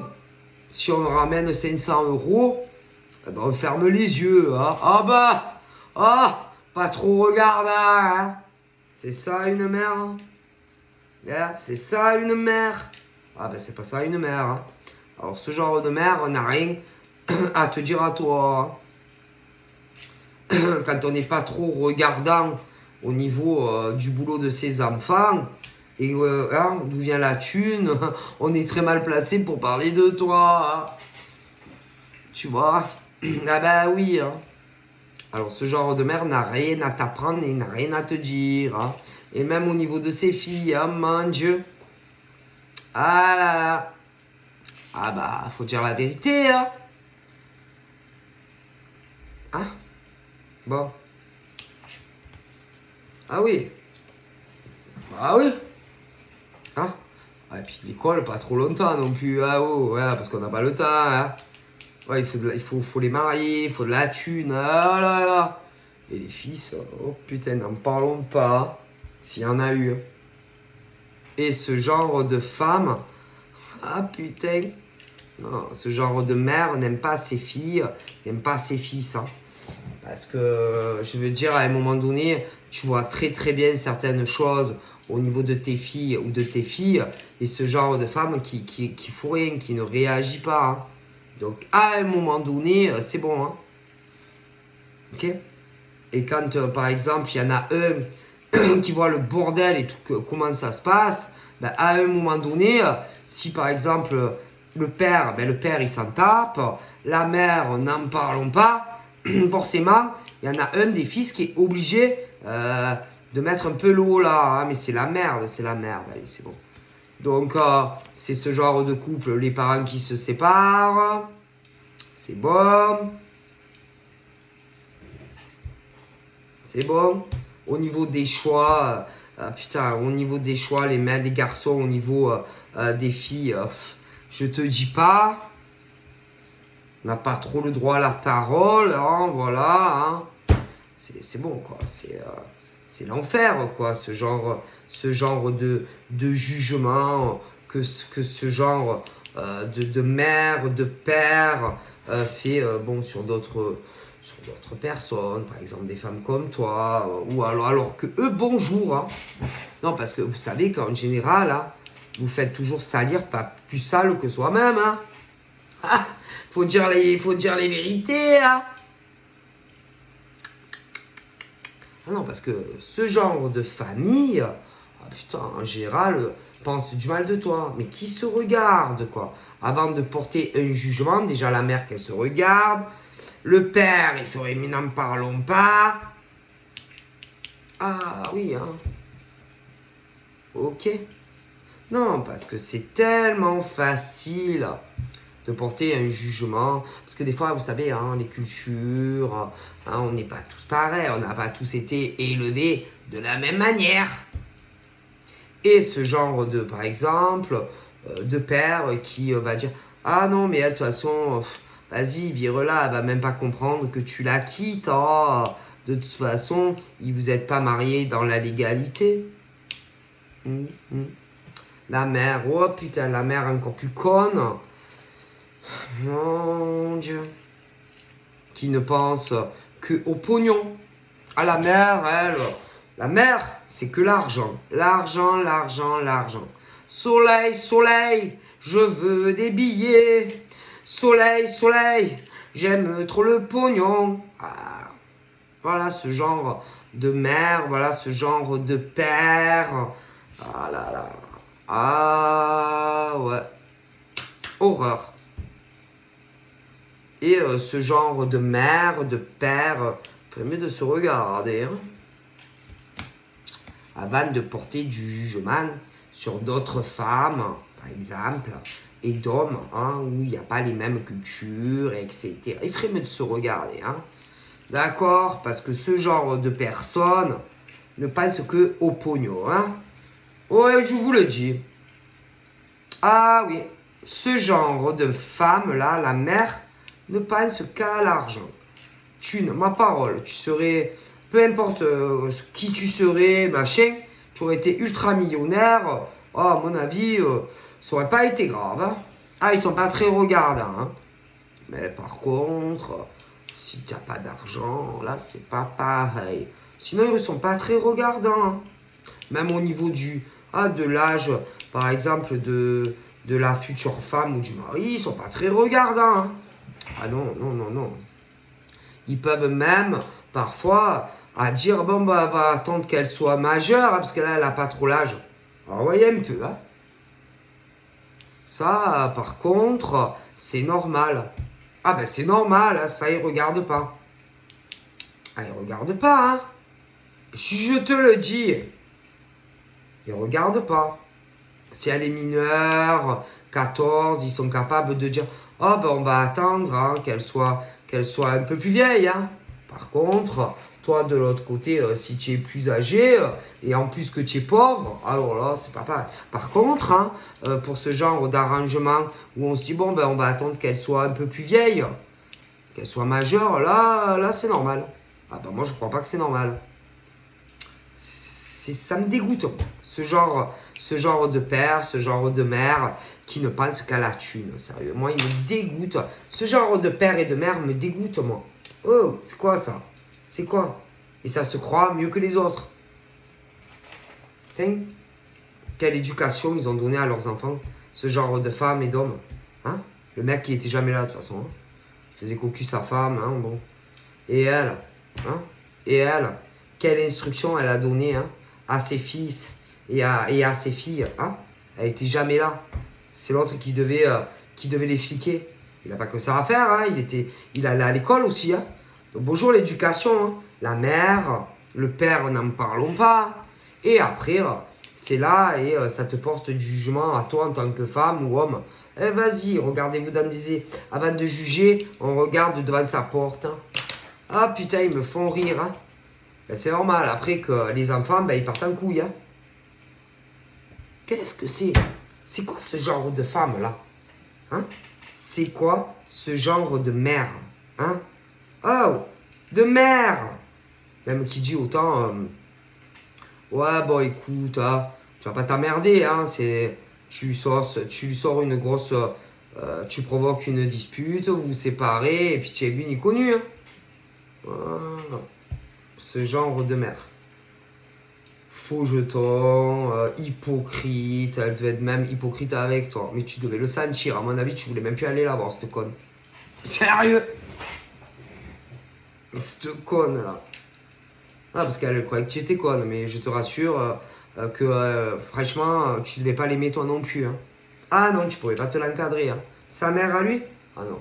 si on ramène 500 euros, eh ben on ferme les yeux. Hein. Ah bah, pas trop regardant. Hein. C'est ça une mère. Hein. Yeah, c'est ça une mère. Ah ben c'est pas ça une mère. Hein. Alors ce genre de mère n'a rien à te dire à toi. Hein. Quand on n'est pas trop regardant au niveau du boulot de ses enfants, et hein, d'où vient la thune, on est très mal placé pour parler de toi. Hein. Tu vois. Ah bah oui. Hein. Alors ce genre de mère n'a rien à t'apprendre et n'a rien à te dire. Hein. Et même au niveau de ses filles, hein, mon Dieu. Ah là là. Ah bah, faut dire la vérité. Hein. Hein. Bon. Ah oui. Ah oui. Hein. Ah, et puis l'école, pas trop longtemps non plus. Ah oh, ouais, parce qu'on n'a pas le temps. Hein. Ouais, faut les marier, il faut de la thune. Ah là là. Et les fils, oh putain, n'en parlons pas. S'il y en a eu. Et ce genre de femme, ah putain, non, ce genre de mère n'aime pas ses filles, n'aime pas ses fils. Hein. Parce que, je veux dire, à un moment donné, tu vois très très bien certaines choses au niveau de tes filles ou de tes filles, et ce genre de femme qui fout rien, qui ne réagit pas. Hein. Donc, à un moment donné, c'est bon. Hein. Ok. Et quand, par exemple, il y en a un qui voit le bordel et tout, comment ça se passe, ben, à un moment donné, si par exemple le père il s'en tape, la mère, n'en parlons pas, forcément, il y en a un des fils qui est obligé de mettre un peu l'eau là, hein, mais c'est la merde, allez, c'est bon. Donc, c'est ce genre de couple, les parents qui se séparent, c'est bon. C'est bon. Au niveau des choix, putain, au niveau des choix, les mères, les garçons, au niveau des filles, je te dis pas. On n'a pas trop le droit à la parole, hein, voilà. Hein. C'est bon, quoi. C'est l'enfer, quoi. Ce genre de jugement que ce genre de mère, de père fait bon, sur d'autres personnes, par exemple des femmes comme toi, ou alors que eux, bonjour. Hein. Non, parce que vous savez qu'en général, hein, vous faites toujours salir pas plus sale que soi-même. Hein. Ah, faut dire les vérités. Hein. Ah non, parce que ce genre de famille, putain, en général, pense du mal de toi. Mais qui se regarde, quoi. Avant de porter un jugement, déjà la mère qu'elle se regarde. Le père, il ferait, mais n'en parlons pas. Ah oui, hein. Ok. Non, parce que c'est tellement facile de porter un jugement. Parce que des fois, vous savez, hein, les cultures, hein, on n'est pas tous pareils. On n'a pas tous été élevés de la même manière. Et ce genre de, par exemple, de père qui va dire « Ah non, mais elle, de toute façon... vas-y, vire-la, elle va même pas comprendre que tu la quittes. Oh, de toute façon, vous n'êtes pas mariés dans la légalité. La mère, oh putain, la mère encore plus conne. Mon Dieu. Qui ne pense que au pognon. À la mère, elle. La mère, c'est que l'argent. L'argent, l'argent, l'argent. Soleil, soleil, je veux des billets. Soleil, soleil, j'aime trop le pognon. Ah, voilà ce genre de mère, voilà ce genre de père. Ah là là. Ah ouais. Horreur. Et ce genre de mère, de père, il ferait mieux de se regarder. Hein, avant de porter du jugement sur d'autres femmes, par exemple. et d'hommes, hein, où il n'y a pas les mêmes cultures, etc. Il ferait mieux de se regarder, hein. D'accord? Parce que ce genre de personnes ne pense que au pognon, hein. Ouais, je vous le dis. Ah oui, ce genre de femme-là, la mère, ne pense qu'à l'argent. Thune, ma parole, tu serais, peu importe qui tu serais, machin, tu aurais été ultra millionnaire. Oh, à mon avis, ça aurait pas été grave, hein. Ah, ils sont pas très regardants, hein. Mais par contre, si tu n'as pas d'argent, là, c'est pas pareil. Sinon, ils ne sont pas très regardants, hein. Même au niveau de l'âge, par exemple, de la future femme ou du mari, ils sont pas très regardants, hein. Ah non, non, non, non. Ils peuvent même, parfois, à dire, bon, bah, va attendre qu'elle soit majeure, hein, parce que là, elle n'a pas trop l'âge. Alors, voyez un peu, hein. Ça, par contre, c'est normal. Ah ben c'est normal, hein, ça, ils regarde pas. Ah, ils regardent pas, hein. Je te le dis. Ils regardent pas. Si elle est mineure, 14, ils sont capables de dire, oh ben on va attendre, hein, qu'elle soit un peu plus vieille, hein. Par contre, toi de l'autre côté, si tu es plus âgé, et en plus que tu es pauvre, alors là, c'est pas pareil. Par contre, hein, pour ce genre d'arrangement où on se dit, bon ben on va attendre qu'elle soit un peu plus vieille, qu'elle soit majeure, là c'est normal. Ah ben moi je crois pas que c'est normal. Ça me dégoûte, ce genre de père, ce genre de mère qui ne pense qu'à la thune. Sérieux, moi il me dégoûte. Ce genre de père et de mère me dégoûte, moi. Oh, c'est quoi ça? C'est quoi? Et ça se croit mieux que les autres. Putain, quelle éducation ils ont donné à leurs enfants, ce genre de femmes et d'hommes. Hein? Le mec qui était jamais là de toute façon. Hein? Il faisait cocu sa femme, hein, bon. Et elle, hein? Et elle, quelle instruction elle a donnée, hein, à ses fils et à ses filles, hein? Elle était jamais là. C'est l'autre qui devait les fliquer. Il n'a pas que ça à faire, hein? Il allait à l'école aussi, hein? Donc, bonjour l'éducation, hein? La mère, le père, n'en parlons pas. Et après, c'est là et ça te porte du jugement à toi en tant que femme ou homme. Eh vas-y, regardez-vous dans des... Avant de juger, on regarde devant sa porte, hein. Ah putain, ils me font rire, hein. Ben, c'est normal, après que les enfants, ben, ils partent en couille, hein. Qu'est-ce que c'est? C'est quoi ce genre de femme, là? Hein? C'est quoi ce genre de mère? Hein? Oh! De mère! Même qui dit autant... ouais, bon, écoute, hein, tu vas pas t'emmerder, hein. Tu sors une grosse... tu provoques une dispute, vous vous séparez, et puis tu es vu ni connu, hein. Voilà. Ce genre de mère. Faux jeton, hypocrite, elle devait être même hypocrite avec toi. Mais tu devais le sentir, à mon avis, tu voulais même plus aller la voir, cette conne. Sérieux? Cette conne là. Ah, parce qu'elle croyait que tu étais conne, mais je te rassure que franchement, tu devais pas l'aimer toi non plus, hein. Ah non, tu pouvais pas te l'encadrer, hein. Sa mère à lui? Ah non.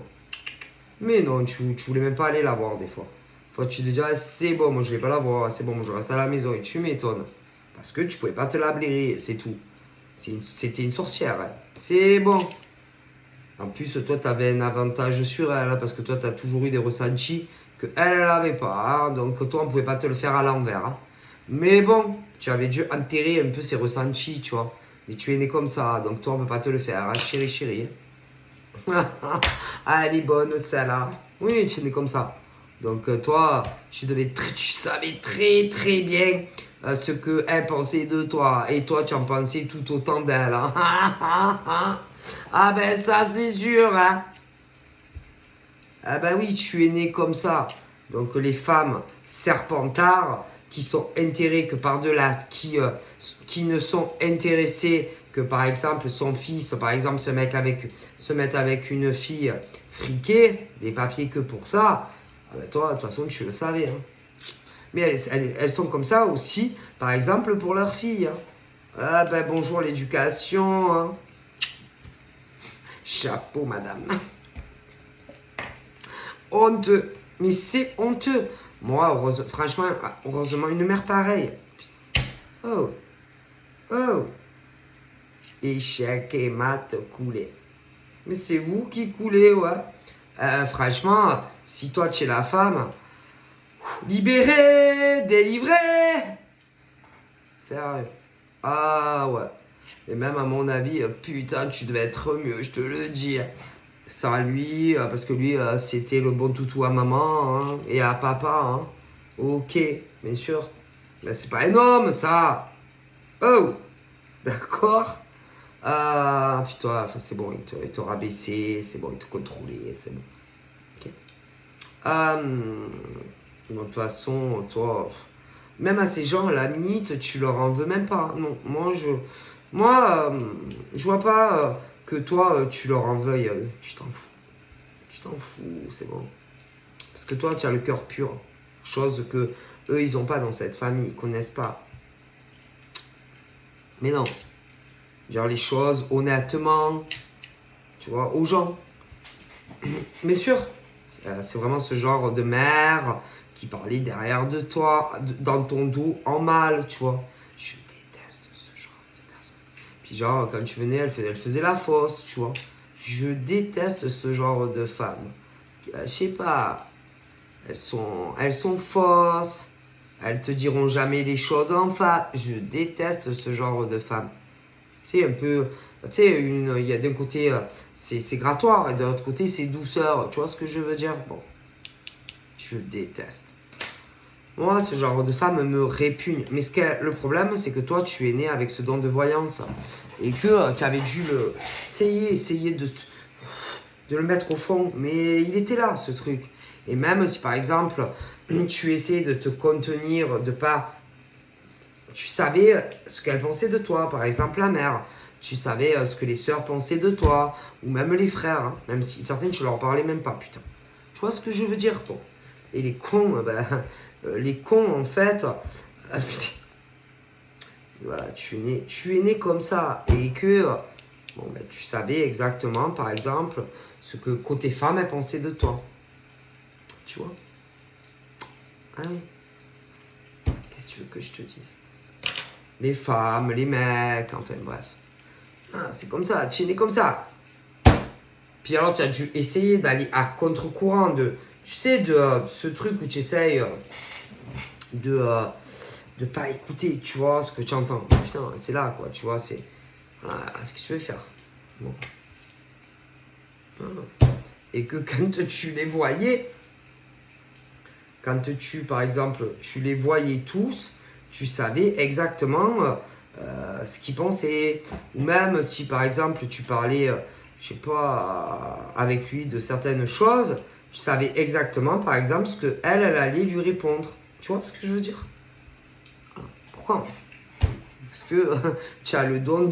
Mais non, tu voulais même pas aller la voir des fois. Toi, tu te dis, ah, c'est bon, moi je vais pas la voir, c'est bon, moi je reste à la maison et tu m'étonnes. Parce que tu pouvais pas te la blairer, c'est tout. C'était une sorcière, hein. C'est bon. En plus, toi, tu avais un avantage sur elle, hein, parce que toi, tu as toujours eu des ressentis que elle n'avait pas, hein. Donc, toi, on pouvait pas te le faire à l'envers, hein. Mais bon, tu avais dû enterrer un peu ses ressentis, tu vois. Mais tu es né comme ça, donc toi, on peut pas te le faire, hein, chérie, chérie. Ah, elle est bonne, celle-là. Oui, tu es né comme ça. Donc, toi, tu savais très, très bien ce qu'elle pensait de toi. Et toi, tu en pensais tout autant d'elle, hein. Ah ben, ça, c'est sûr, hein. Ah ben oui, tu es né comme ça. Donc, les femmes serpentards qui sont intéressées que par-delà, qui ne sont intéressées que, par exemple, son fils, par exemple, se mettre avec une fille friquée, des papiers que pour ça. Ah ben toi, de toute façon, tu le savais, hein. Mais elles sont comme ça aussi, par exemple, pour leurs filles, hein. Ah ben bonjour l'éducation, hein. Chapeau, madame. Honteux. Mais c'est honteux. Moi, franchement, heureusement, une mère pareille. Oh. Oh. Échec et mat coulé. Mais c'est vous qui coulez, ouais. Franchement, si toi tu es la femme, libéré, délivré. Sérieux. Ah ouais. Et même à mon avis, putain, tu devais être mieux, je te le dis. Sans lui, parce que lui, c'était le bon toutou à maman hein, et à papa. Hein. Ok, bien sûr. Mais c'est pas énorme ça. Oh, d'accord. Ah, puis toi, c'est bon, il te rabaissé, c'est bon, il te contrôlait, c'est bon. Ok. De toute façon, toi, même à ces gens, à la limite, tu leur en veux même pas. Non, je vois pas que toi, tu leur en veuilles. Tu t'en fous. Tu t'en fous, c'est bon. Parce que toi, tu as le cœur pur. Chose que eux, ils ont pas dans cette famille, ils connaissent pas. Mais non. Genre les choses honnêtement, tu vois, aux gens. Bien sûr, c'est vraiment ce genre de mère qui parlait derrière de toi, dans ton dos, en mal, tu vois. Je déteste ce genre de personne. Puis genre, quand tu venais, elle faisait la fausse, tu vois. Je déteste ce genre de femmes. Je sais pas, elles sont fausses, elles te diront jamais les choses en face. Je déteste ce genre de femmes. Tu sais, un peu, tu sais, il y a d'un côté, c'est grattoir, et de l'autre côté, c'est douceur. Tu vois ce que je veux dire? Bon, je déteste. Moi, ce genre de femme me répugne. Mais le problème, c'est que toi, tu es né avec ce don de voyance. Et que tu avais dû essayer de le mettre au fond. Mais il était là, ce truc. Et même si, par exemple, tu essaies de te contenir, de pas... Tu savais ce qu'elle pensait de toi, par exemple la mère. Tu savais ce que les sœurs pensaient de toi, ou même les frères. Hein. Même si certaines, tu leur parlais même pas, putain. Tu vois ce que je veux dire, bon. Et les cons, les cons, en fait... voilà, tu es né comme ça. Et que... bon, tu savais exactement, par exemple, ce que côté femme, elle pensait de toi. Tu vois? Ah oui. Qu'est-ce que tu veux que je te dise? Les femmes, les mecs, enfin bref. Ah, c'est comme ça, tu es né comme ça. Puis alors, tu as dû essayer d'aller à contre-courant de, tu sais, de ce truc où tu essayes de pas écouter, tu vois, ce que tu entends. Putain, c'est là, quoi, tu vois, c'est... Voilà, ce que tu veux faire. Bon. Et que quand tu les voyais, quand par exemple, tu les voyais tous, tu savais exactement ce qu'ils pensaient. Ou même si, par exemple, tu parlais, je sais pas, avec lui de certaines choses, tu savais exactement, par exemple, ce qu'elle, elle allait lui répondre. Tu vois ce que je veux dire? Pourquoi? Parce que tu as le don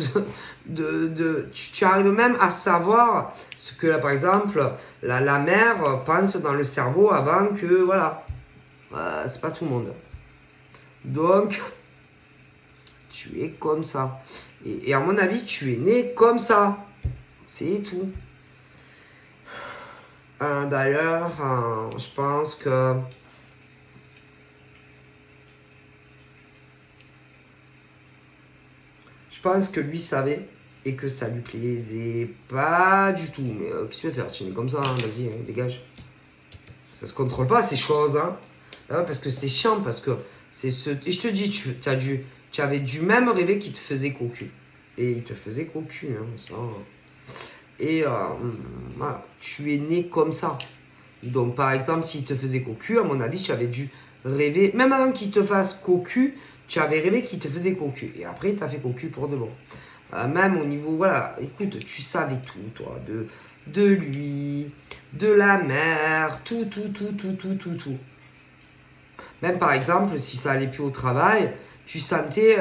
tu arrives même à savoir ce que, par exemple, la mère pense dans le cerveau avant que, voilà. C'est pas tout le monde. Donc, tu es comme ça. Et à mon avis, tu es né comme ça. C'est tout. D'ailleurs, je pense que... Je pense que lui savait et que ça lui plaisait pas du tout. Mais qu'est-ce que tu veux faire? Tu es né comme ça, hein, vas-y, hein, dégage. Ça se contrôle pas ces choses, hein. Parce que c'est chiant, parce que c'est ce... Et je te dis, tu avais dû même rêver qu'il te faisait cocu. Et il te faisait cocu, hein, ça... Et voilà, tu es né comme ça. Donc, par exemple, s'il te faisait cocu, à mon avis, tu avais dû rêver, même avant qu'il te fasse cocu, tu avais rêvé qu'il te faisait cocu. Et après, il t'a fait cocu pour de bon. Même au niveau, voilà, écoute, tu savais tout, toi, de lui, de la mère, tout. Même par exemple, si ça allait plus au travail, tu sentais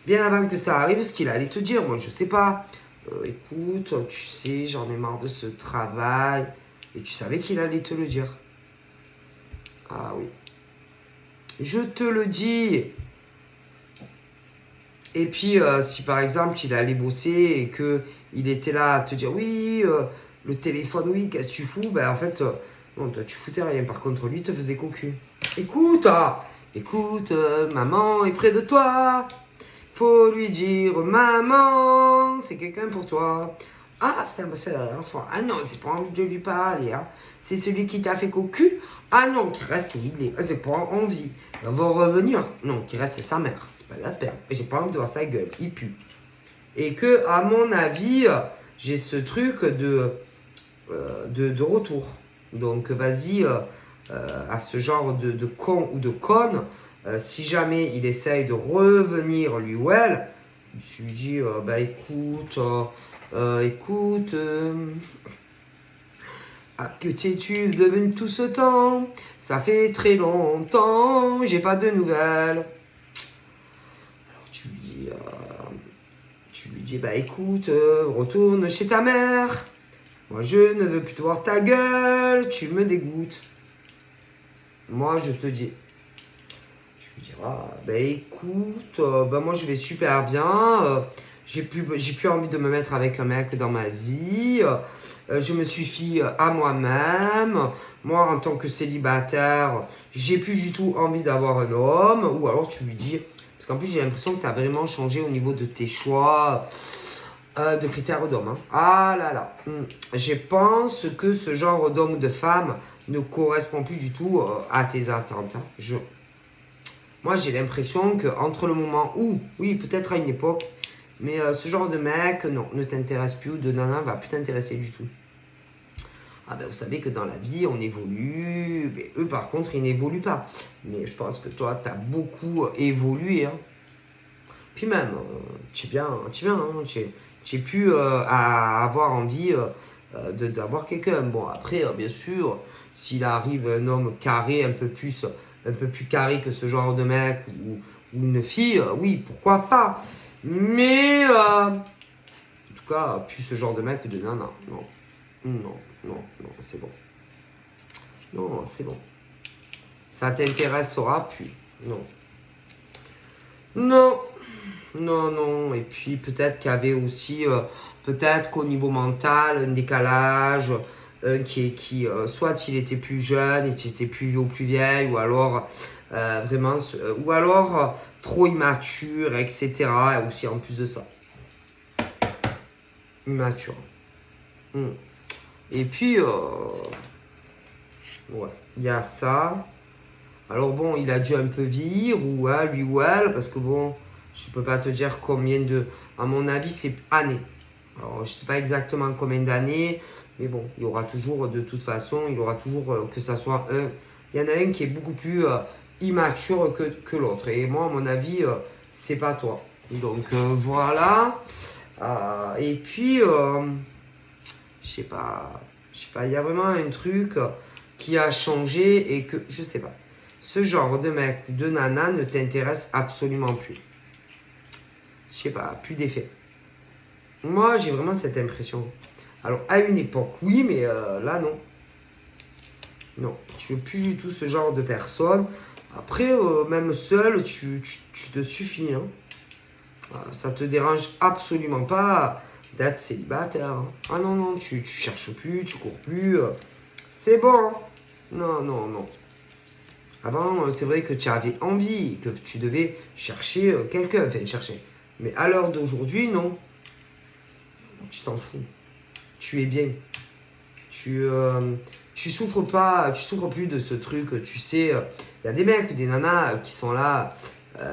bien avant que ça arrive ce qu'il allait te dire. Moi, je sais pas. Écoute, tu sais, j'en ai marre de ce travail. Et tu savais qu'il allait te le dire. Ah oui. Je te le dis. Et puis, si par exemple, il allait bosser et qu'il était là à te dire oui, le téléphone, oui, qu'est-ce que tu fous? Ben en fait, non, toi, tu foutais rien. Par contre, lui, te faisait cocu. Écoute, maman est près de toi. Faut lui dire, maman, c'est quelqu'un pour toi. Ah, c'est la dernière fois. Ah non, c'est pas envie de lui parler. Hein. C'est celui qui t'a fait cocu. Ah non, qui reste où il est. C'est pas envie. Il va revenir. Non, qui reste sa mère. C'est pas la peine. J'ai pas envie de voir sa gueule. Il pue. Et que, à mon avis, j'ai ce truc de retour. Donc, vas-y, à ce genre de con ou de conne, si jamais il essaye de revenir, lui ou elle, je lui dis, bah écoute, que t'es-tu devenu tout ce temps? Ça fait très longtemps, j'ai pas de nouvelles. Alors tu lui dis, bah écoute, retourne chez ta mère. Moi je ne veux plus te voir ta gueule, tu me dégoûtes. Moi je te dis. Je lui dirai, bah écoute, bah moi je vais super bien. J'ai plus envie de me mettre avec un mec dans ma vie. Je me suis fié à moi-même. Moi, en tant que célibataire, j'ai plus du tout envie d'avoir un homme. Ou alors tu lui dis, parce qu'en plus j'ai l'impression que tu as vraiment changé au niveau de tes choix de critères d'homme. Hein. Ah là là. Je pense que ce genre d'homme ou de femme ne correspond plus du tout à tes attentes. Hein. Moi, j'ai l'impression qu'entre le moment où, oui, peut-être à une époque, mais ce genre de mec, non, ne t'intéresse plus ou de nana va plus t'intéresser du tout. Ah ben, vous savez que dans la vie, on évolue. Mais eux, par contre, ils n'évoluent pas. Mais je pense que toi, tu as beaucoup évolué. Hein. Puis même, tu es bien, hein, tu es plus à avoir envie d'avoir quelqu'un. Bon, après, bien sûr, s'il arrive un homme carré, un peu plus carré que ce genre de mec ou une fille, oui, pourquoi pas. Mais, en tout cas, plus ce genre de mec que de nana. Non, non, non, c'est bon. Non, c'est bon. Ça t'intéressera plus. Non. Non, non. Et puis peut-être qu'il y avait aussi, peut-être qu'au niveau mental, un décalage, soit il était plus jeune, il était plus vieux ou plus vieille, ou alors vraiment, ou alors trop immature, etc. Et aussi en plus de ça, immature. Et puis, ouais, il y a ça. Alors bon, il a dû un peu vieillir, ou hein, lui ou elle, parce que bon, je peux pas te dire combien de... À mon avis, c'est années. Alors, je sais pas exactement combien d'années, mais bon, il y aura toujours, de toute façon, il y aura toujours, que ça soit un... Il y en a un qui est beaucoup plus immature que l'autre. Et moi, à mon avis, c'est pas toi. Donc, voilà. Et puis, je sais pas, il y a vraiment un truc qui a changé et que, je sais pas. Ce genre de mec ou de nana ne t'intéresse absolument plus. Je sais pas, plus d'effet. Moi, j'ai vraiment cette impression. Alors, à une époque, oui, mais là, non. Non, tu veux plus du tout ce genre de personne. Après, même seul, tu te suffis. Hein. Ça te dérange absolument pas d'être célibataire. Hein. Ah non, tu cherches plus, tu cours plus. C'est bon. Hein. Non. Avant, c'est vrai que tu avais envie, que tu devais chercher quelqu'un, enfin chercher. Mais à l'heure d'aujourd'hui, non. Tu t'en fous. Tu es bien. Tu souffres pas, tu souffres plus de ce truc, tu sais. Il y a des mecs, des nanas qui sont là,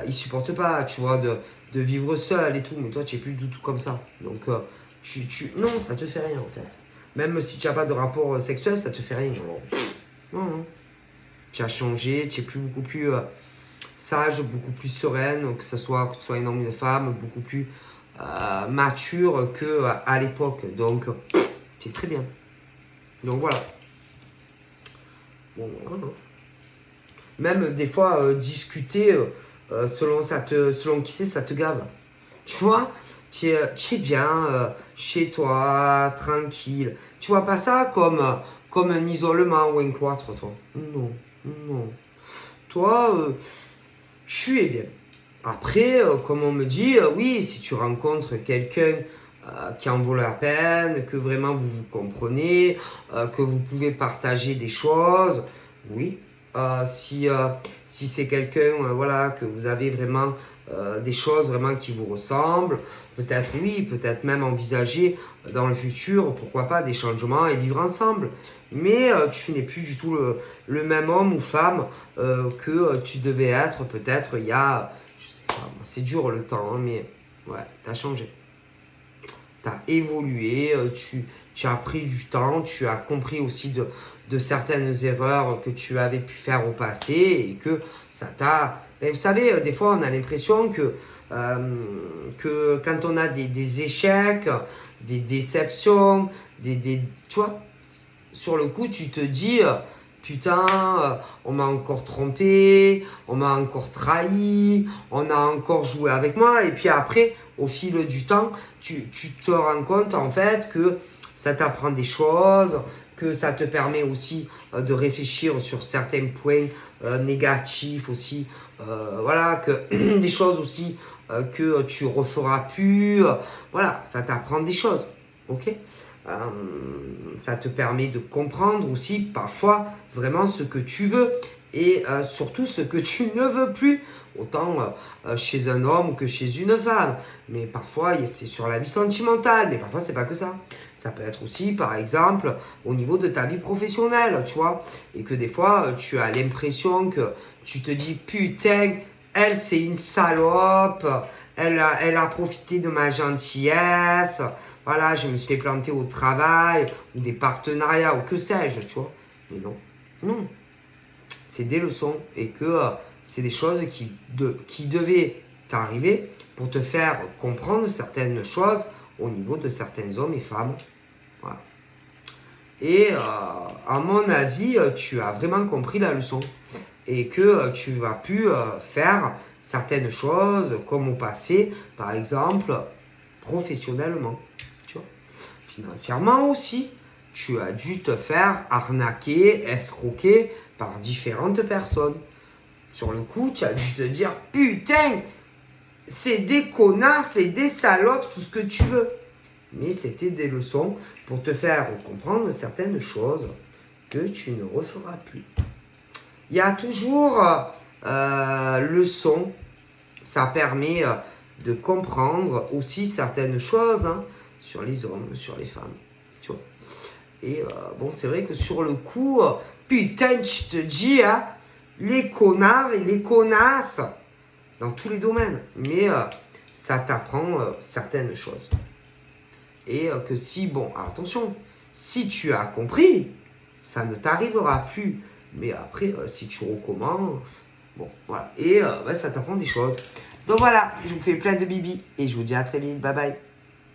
ils supportent pas, tu vois, de vivre seul et tout. Mais toi, tu es plus du tout comme ça. Donc, non, ça te fait rien en fait. Même si tu n'as pas de rapport sexuel, ça te fait rien. Non. Tu as changé, tu es beaucoup plus sage, beaucoup plus sereine, que ce soit un homme ou une femme, beaucoup plus mature qu'à l'époque. Donc, tu es très bien. Donc voilà. Bon, voilà. Même des fois, discuter, selon qui c'est, ça te gave. Tu vois, tu es bien chez toi, tranquille. Tu vois pas ça comme un isolement ou un cloître, toi. Non. Toi, tu es bien. Après, comme on me dit, oui, si tu rencontres quelqu'un qui en vaut la peine, que vraiment vous vous comprenez, que vous pouvez partager des choses, oui, si c'est quelqu'un, voilà, que vous avez vraiment des choses vraiment qui vous ressemblent, peut-être oui, peut-être même envisager dans le futur, pourquoi pas, des changements et vivre ensemble. Mais tu n'es plus du tout le même homme ou femme que tu devais être peut-être il y a, je sais pas, c'est dur le temps, hein, mais ouais, t'as changé. T'as évolué, tu as pris du temps, tu as compris aussi de certaines erreurs que tu avais pu faire au passé et que ça t'a... Et vous savez, des fois, on a l'impression que quand on a des échecs, des déceptions, tu vois, sur le coup, tu te dis, putain, on m'a encore trompé, on m'a encore trahi, on a encore joué avec moi. Et puis après, au fil du temps, tu te rends compte en fait que ça t'apprend des choses, que ça te permet aussi de réfléchir sur certains points négatifs aussi. Voilà, que des choses aussi que tu referas plus. Voilà, ça t'apprend des choses. Ok. Euh, Ça te permet de comprendre aussi parfois vraiment ce que tu veux et surtout ce que tu ne veux plus, autant chez un homme que chez une femme. Mais parfois c'est sur la vie sentimentale, mais parfois c'est pas que ça. Ça peut être aussi par exemple au niveau de ta vie professionnelle, tu vois, et que des fois tu as l'impression que tu te dis putain, elle c'est une salope, elle a profité de ma gentillesse, voilà, je me suis fait planter au travail, ou des partenariats, ou que sais-je, tu vois. Mais non, non. C'est des leçons et que c'est des choses qui devaient t'arriver pour te faire comprendre certaines choses au niveau de certains hommes et femmes. Voilà. Et à mon avis, tu as vraiment compris la leçon et que tu vas pu faire certaines choses comme au passé, par exemple, professionnellement. Tu vois. Financièrement aussi, tu as dû te faire arnaquer, escroquer par différentes personnes. Sur le coup, tu as dû te dire putain, c'est des connards, c'est des salopes, tout ce que tu veux. Mais c'était des leçons pour te faire comprendre certaines choses que tu ne referas plus. Il y a toujours leçon, ça permet de comprendre aussi certaines choses hein, sur les hommes, sur les femmes. Tu vois. Et bon, c'est vrai que sur le coup, putain, tu te dis, hein, les connards et les connasses, dans tous les domaines. Mais ça t'apprend certaines choses. Et que si, bon, attention, si tu as compris, ça ne t'arrivera plus. Mais après, si tu recommences, bon, voilà. Et ouais, ça t'apprend des choses. Donc voilà, je vous fais plein de bibi et je vous dis à très vite. Bye bye.